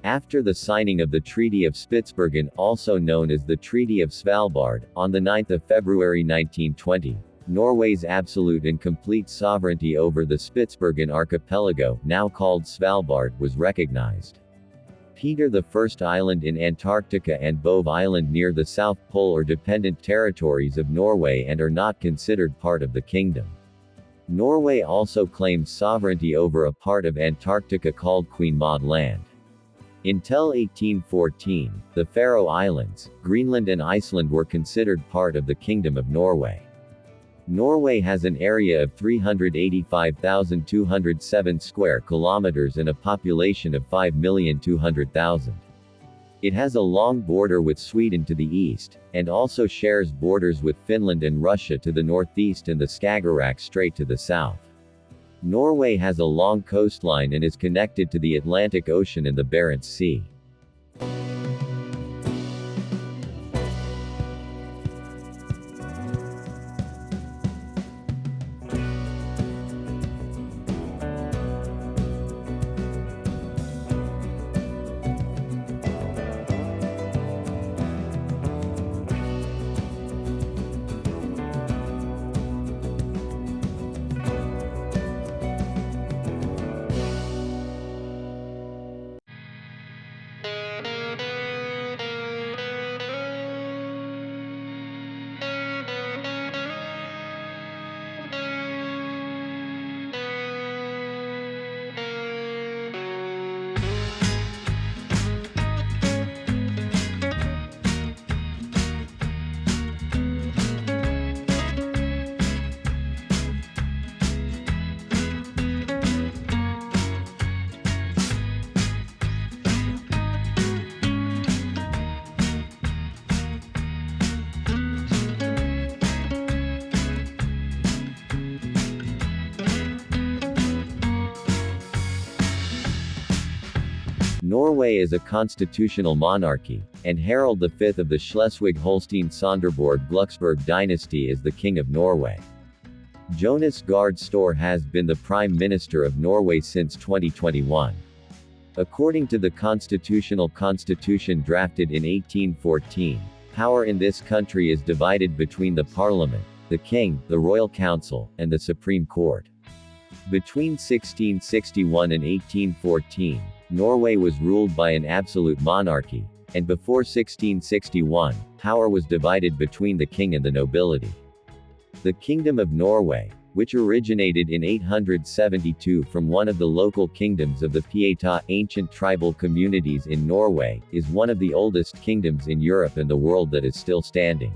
After the signing of the Treaty of Spitsbergen, also known as the Treaty of Svalbard, on the 9th of February 1920, Norway's absolute and complete sovereignty over the Spitsbergen archipelago, now called Svalbard, was recognized. Peter I Island in Antarctica and Bove Island near the South Pole are dependent territories of Norway and are not considered part of the kingdom. Norway also claims sovereignty over a part of Antarctica called Queen Maud Land. Until 1814, the Faroe Islands, Greenland and Iceland were considered part of the Kingdom of Norway. Norway has an area of 385,207 square kilometers and a population of 5,200,000. It has a long border with Sweden to the east, and also shares borders with Finland and Russia to the northeast and the Skagerrak Strait to the south. Norway has a long coastline and is connected to the Atlantic Ocean and the Barents Sea. Norway is a constitutional monarchy, and Harald V of the Schleswig-Holstein-Sonderborg-Glucksburg dynasty is the King of Norway. Jonas Gahr Store has been the Prime Minister of Norway since 2021. According to the constitution drafted in 1814, power in this country is divided between the Parliament, the King, the Royal Council, and the Supreme Court. Between 1661 and 1814, Norway was ruled by an absolute monarchy, and before 1661, power was divided between the king and the nobility. The Kingdom of Norway, which originated in 872 from one of the local kingdoms of the Pieta, ancient tribal communities in Norway, is one of the oldest kingdoms in Europe and the world that is still standing.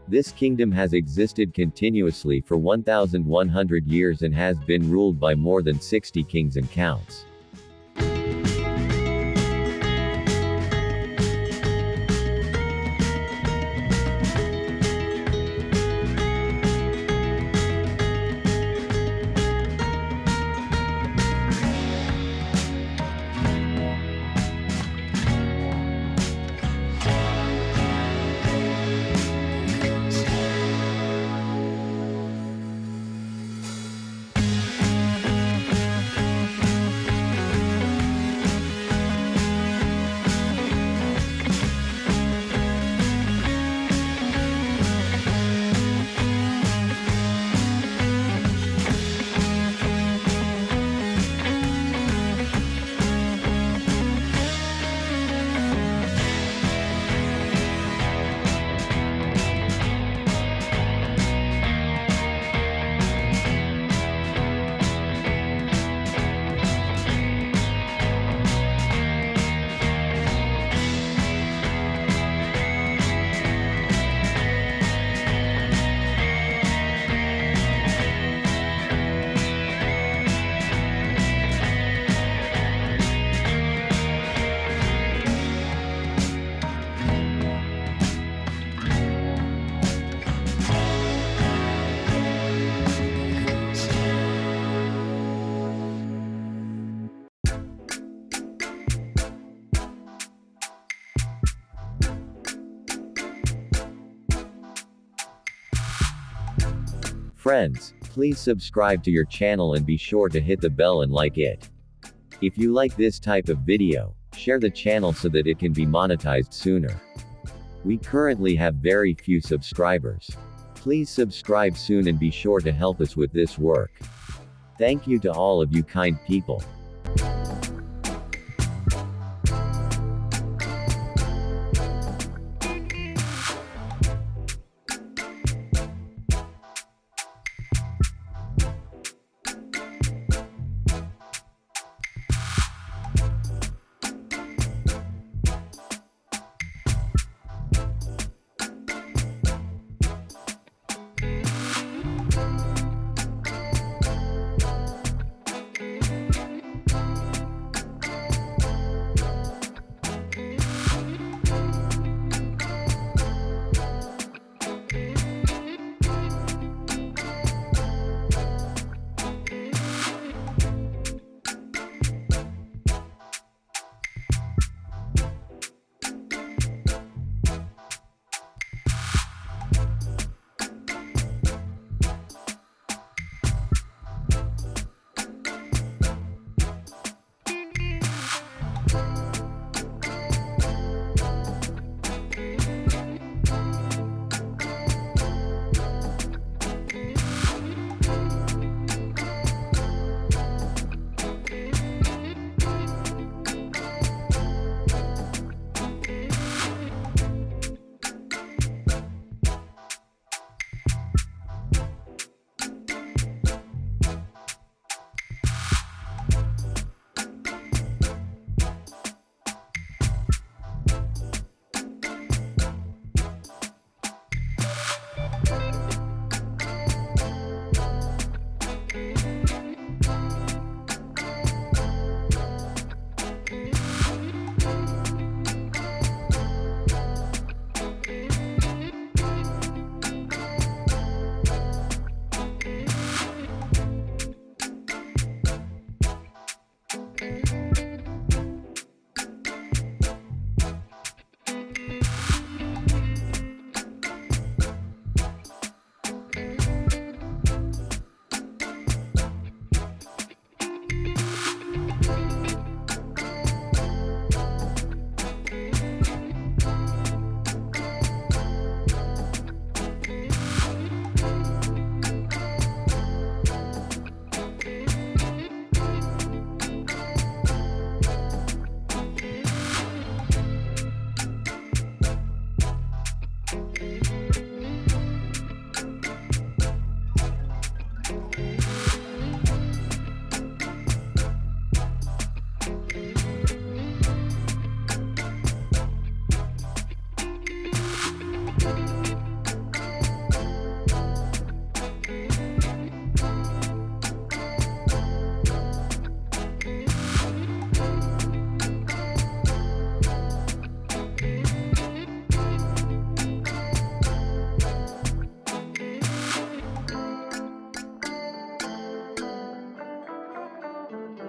This kingdom has existed continuously for 1,100 years and has been ruled by more than 60 kings and counts. Friends, please subscribe to your channel and be sure to hit the bell and like it. If you like this type of video, share the channel so that it can be monetized sooner. We currently have very few subscribers. Please subscribe soon and be sure to help us with this work. Thank you to all of you kind people.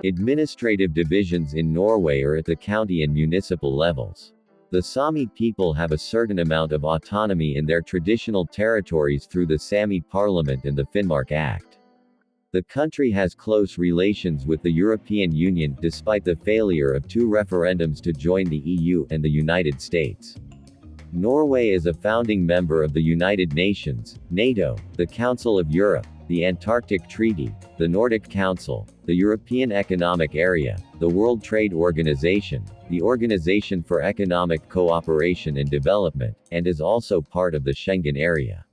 Administrative divisions in Norway are at the county and municipal levels. The Sami people have a certain amount of autonomy in their traditional territories through the Sami Parliament and the Finnmark Act. The country has close relations with the European Union despite the failure of two referendums to join the EU and the United States. Norway is a founding member of the United Nations, NATO, the Council of Europe, the Antarctic Treaty, the Nordic Council, the European Economic Area, the World Trade Organization, the Organization for Economic Cooperation and Development, and is also part of the Schengen area.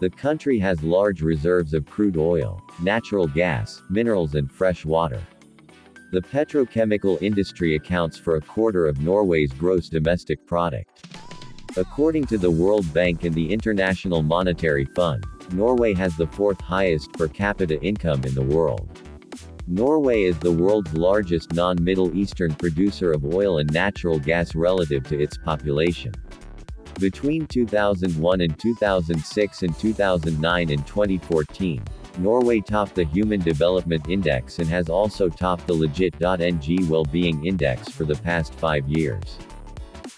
The country has large reserves of crude oil, natural gas, minerals and fresh water. The petrochemical industry accounts for a quarter of Norway's gross domestic product. According to the World Bank and the International Monetary Fund, Norway has the fourth highest per capita income in the world. Norway is the world's largest non-Middle Eastern producer of oil and natural gas relative to its population. Between 2001 and 2006 and 2009 and 2014, Norway topped the Human Development Index and has also topped the Legit.ng Well-Being Index for the past 5 years.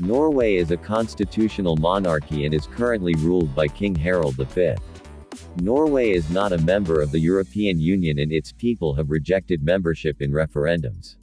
Norway is a constitutional monarchy and is currently ruled by King Harald V. Norway is not a member of the European Union and its people have rejected membership in referendums.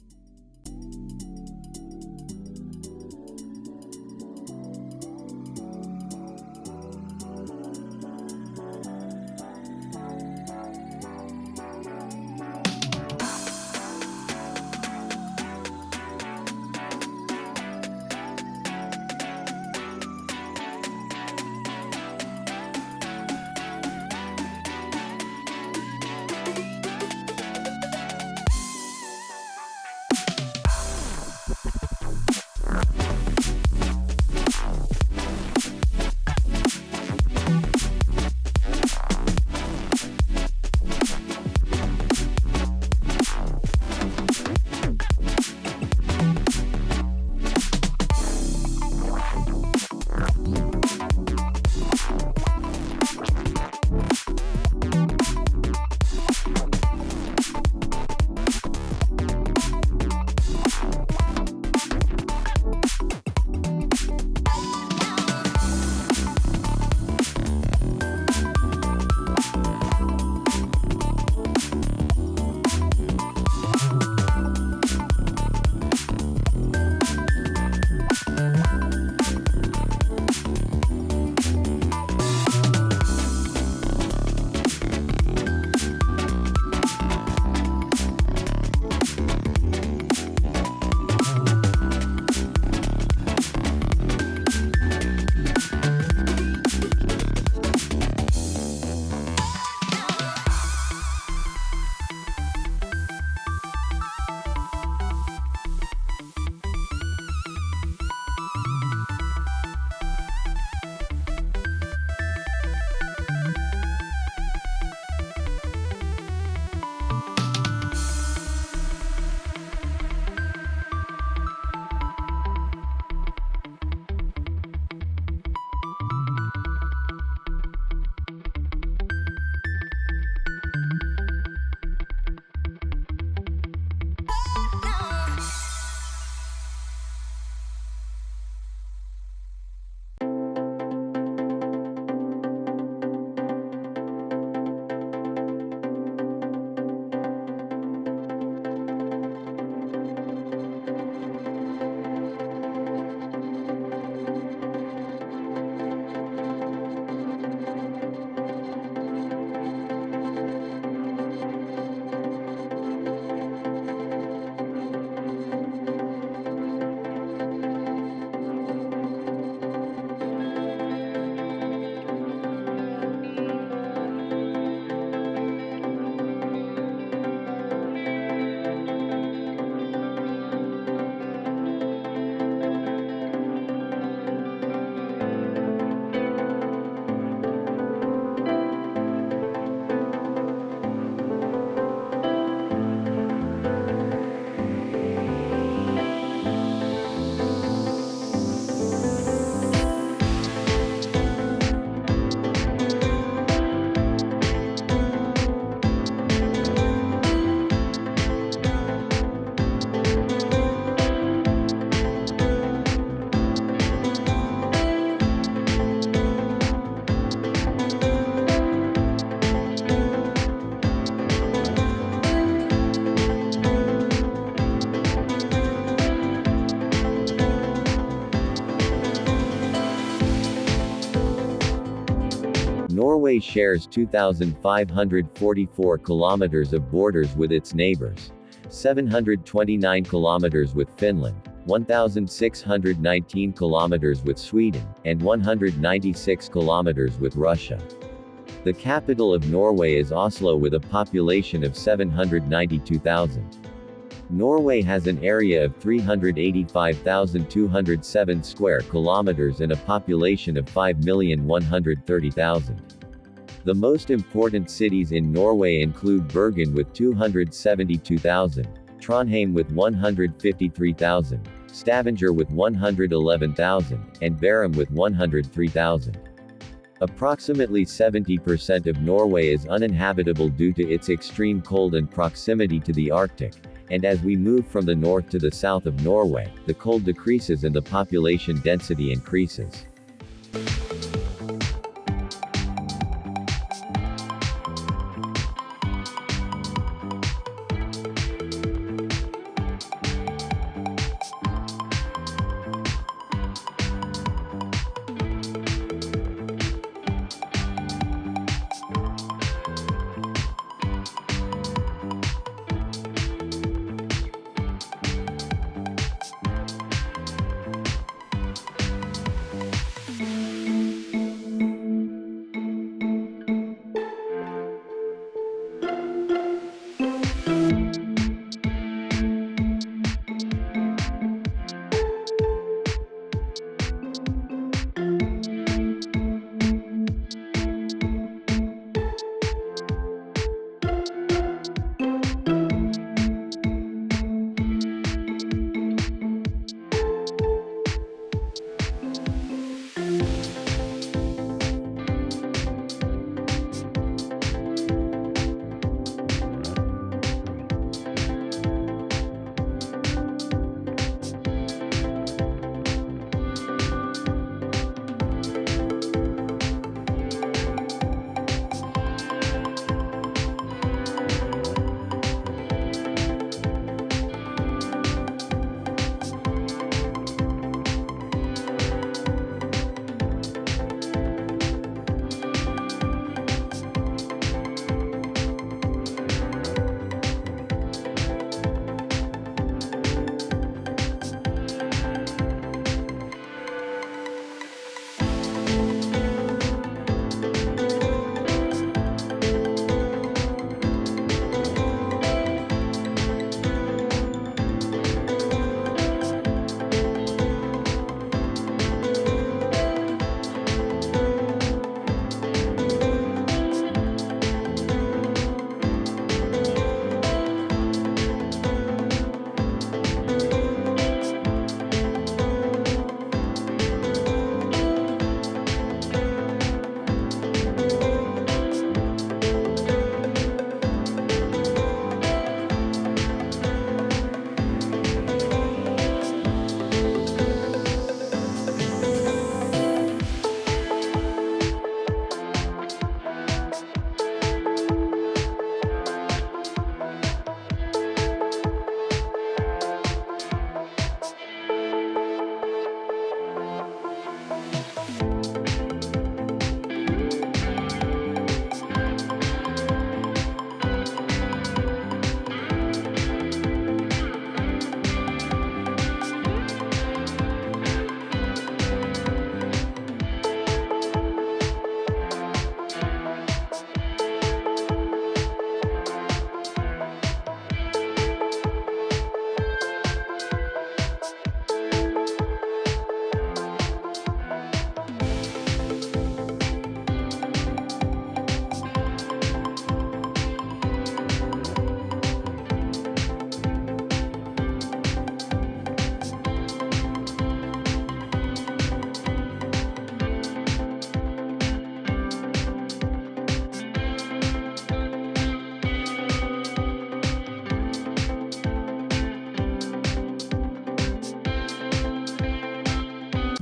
Norway shares 2,544 kilometers of borders with its neighbors, 729 kilometers with Finland, 1,619 kilometers with Sweden, and 196 kilometers with Russia. The capital of Norway is Oslo with a population of 792,000. Norway has an area of 385,207 square kilometers and a population of 5,130,000. The most important cities in Norway include Bergen with 272,000, Trondheim with 153,000, Stavanger with 111,000, and Bærum with 103,000. Approximately 70% of Norway is uninhabitable due to its extreme cold and proximity to the Arctic, and as we move from the north to the south of Norway, the cold decreases and the population density increases.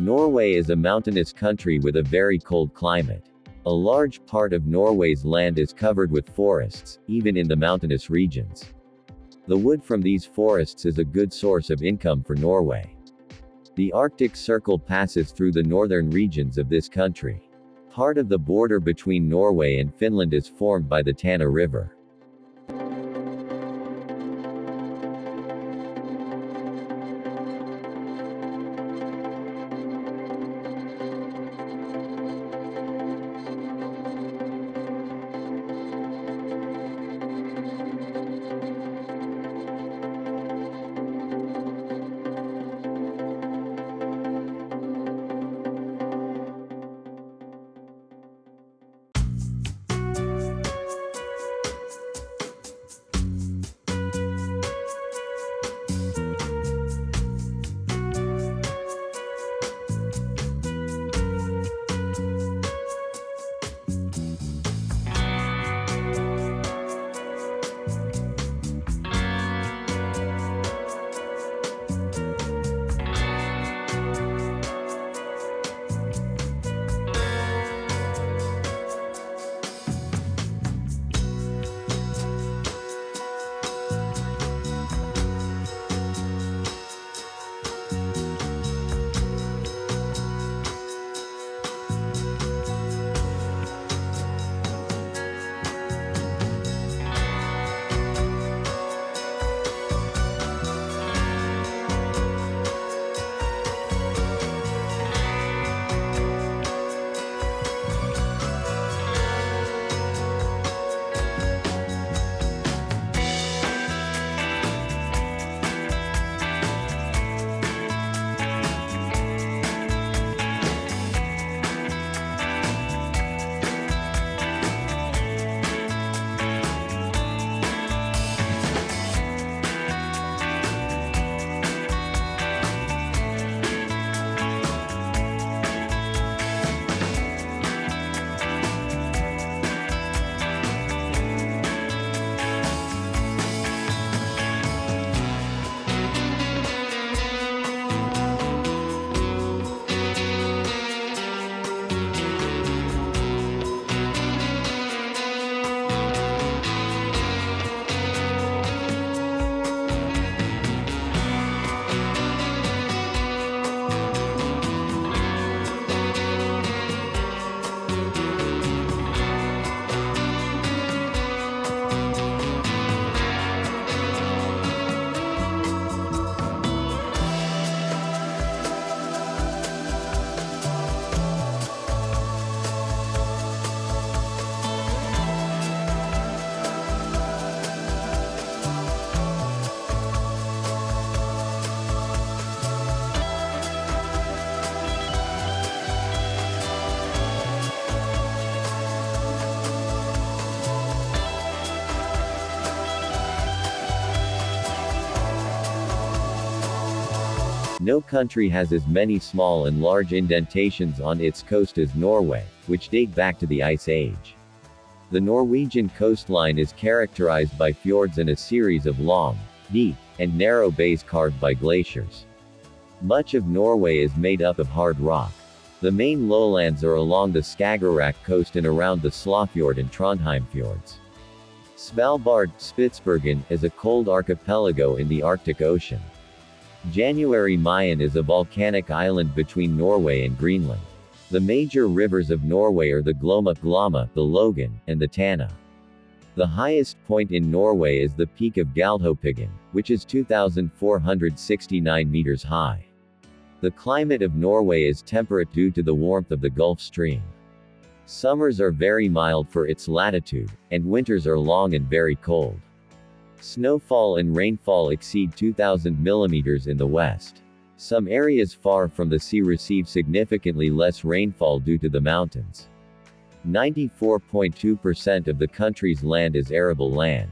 Norway is a mountainous country with a very cold climate. A large part of Norway's land is covered with forests, even in the mountainous regions. The wood from these forests is a good source of income for Norway. The Arctic Circle passes through the northern regions of this country. Part of the border between Norway and Finland is formed by the Tana River. No country has as many small and large indentations on its coast as Norway, which date back to the Ice Age. The Norwegian coastline is characterized by fjords and a series of long, deep, and narrow bays carved by glaciers. Much of Norway is made up of hard rock. The main lowlands are along the Skagerrak coast and around the Slåfjord and Trondheim fjords. Svalbard, Spitsbergen, is a cold archipelago in the Arctic Ocean. January Mayen is a volcanic island between Norway and Greenland. The major rivers of Norway are the Glomma, the Logan, and the Tana. The highest point in Norway is the peak of Galdhøpiggen, which is 2,469 meters high. The climate of Norway is temperate due to the warmth of the Gulf Stream. Summers are very mild for its latitude, and winters are long and very cold. Snowfall and rainfall exceed 2,000 millimeters in the west. Some areas far from the sea receive significantly less rainfall due to the mountains. 94.2% of the country's land is arable land.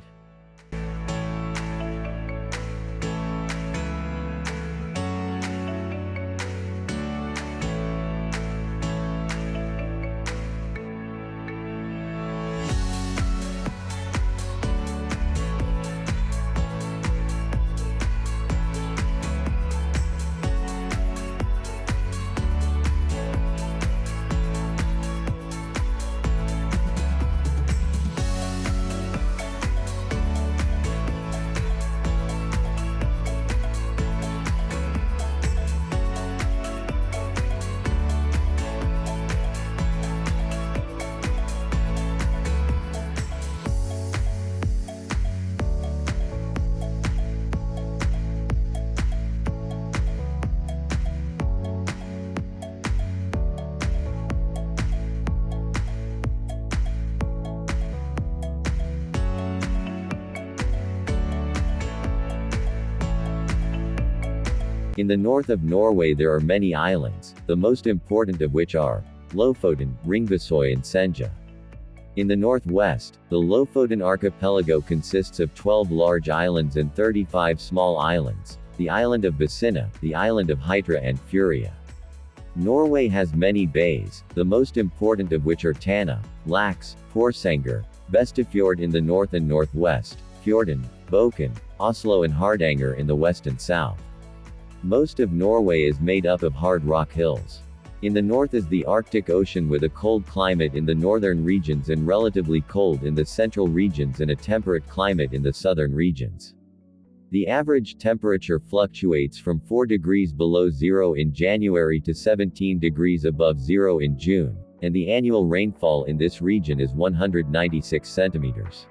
In the north of Norway there are many islands, the most important of which are Lofoten, Ringebusoy and Senja. In the northwest, the Lofoten archipelago consists of 12 large islands and 35 small islands, the island of Basinna, the island of Hitra and Furia. Norway has many bays, the most important of which are Tana, Lax, Porsanger, Vestafjord in the north and northwest, Fjorden, Boken, Oslo and Hardanger in the west and south. Most of Norway is made up of hard rock hills. In the north is the Arctic Ocean with a cold climate in the northern regions and relatively cold in the central regions and a temperate climate in the southern regions. The average temperature fluctuates from 4 degrees below zero in January to 17 degrees above zero in June, and the annual rainfall in this region is 196 centimeters.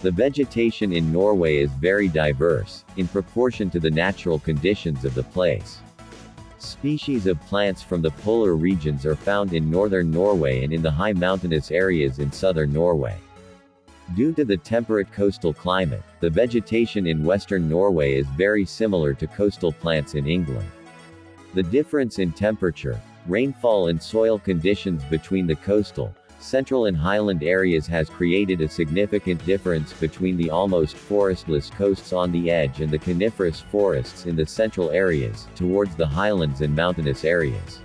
The vegetation in Norway is very diverse, in proportion to the natural conditions of the place. Species of plants from the polar regions are found in northern Norway and in the high mountainous areas in southern Norway. Due to the temperate coastal climate, the vegetation in western Norway is very similar to coastal plants in England. The difference in temperature, rainfall and soil conditions between the coastal, central and highland areas has created a significant difference between the almost forestless coasts on the edge and the coniferous forests in the central areas, towards the highlands and mountainous areas.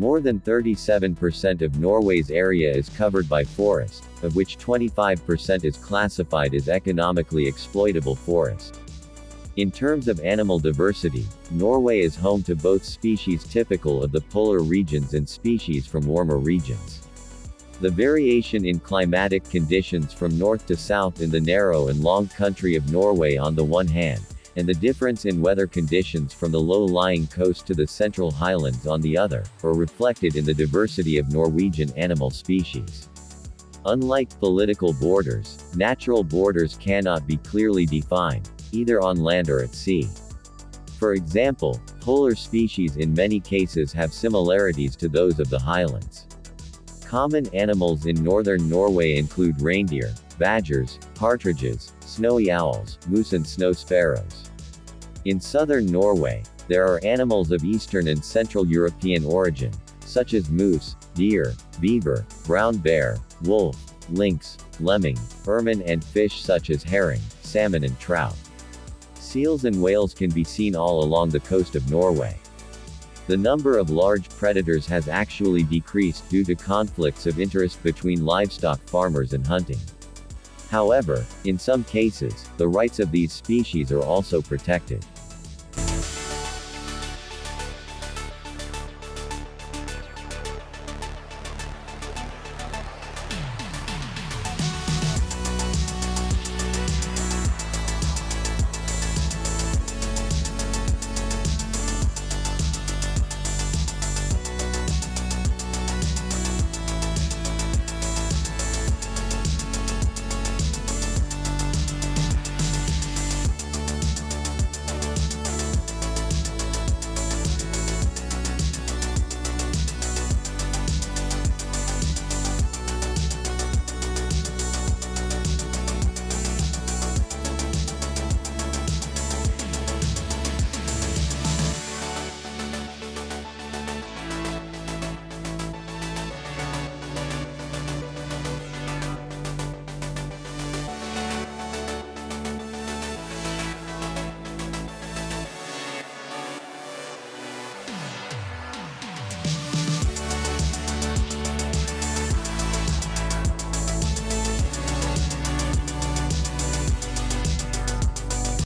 More than 37% of Norway's area is covered by forest, of which 25% is classified as economically exploitable forest. In terms of animal diversity, Norway is home to both species typical of the polar regions and species from warmer regions. The variation in climatic conditions from north to south in the narrow and long country of Norway on the one hand, and the difference in weather conditions from the low-lying coast to the central highlands on the other, are reflected in the diversity of Norwegian animal species. Unlike political borders, natural borders cannot be clearly defined, either on land or at sea. For example, polar species in many cases have similarities to those of the highlands. Common animals in northern Norway include reindeer, badgers, partridges, snowy owls, moose and snow sparrows. In southern Norway, there are animals of Eastern and Central European origin, such as moose, deer, beaver, brown bear, wolf, lynx, lemming, ermine and fish such as herring, salmon and trout. Seals and whales can be seen all along the coast of Norway. The number of large predators has actually decreased due to conflicts of interest between livestock farmers and hunting. However, in some cases, the rights of these species are also protected.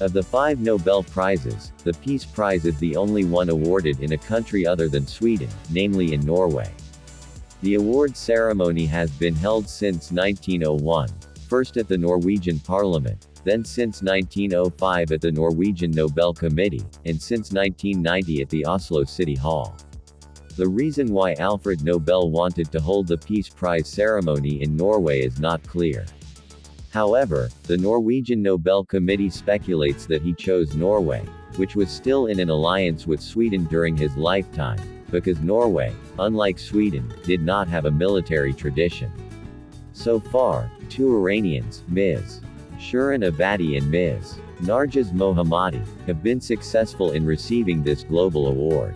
Of the 5 Nobel Prizes, the Peace Prize is the only one awarded in a country other than Sweden, namely in Norway. The award ceremony has been held since 1901, first at the Norwegian Parliament, then since 1905 at the Norwegian Nobel Committee, and since 1990 at the Oslo City Hall. The reason why Alfred Nobel wanted to hold the Peace Prize ceremony in Norway is not clear. However, the Norwegian Nobel Committee speculates that he chose Norway, which was still in an alliance with Sweden during his lifetime, because Norway, unlike Sweden, did not have a military tradition. So far, 2 Iranians, Ms. Shirin Ebadi and Ms. Narges Mohammadi, have been successful in receiving this global award.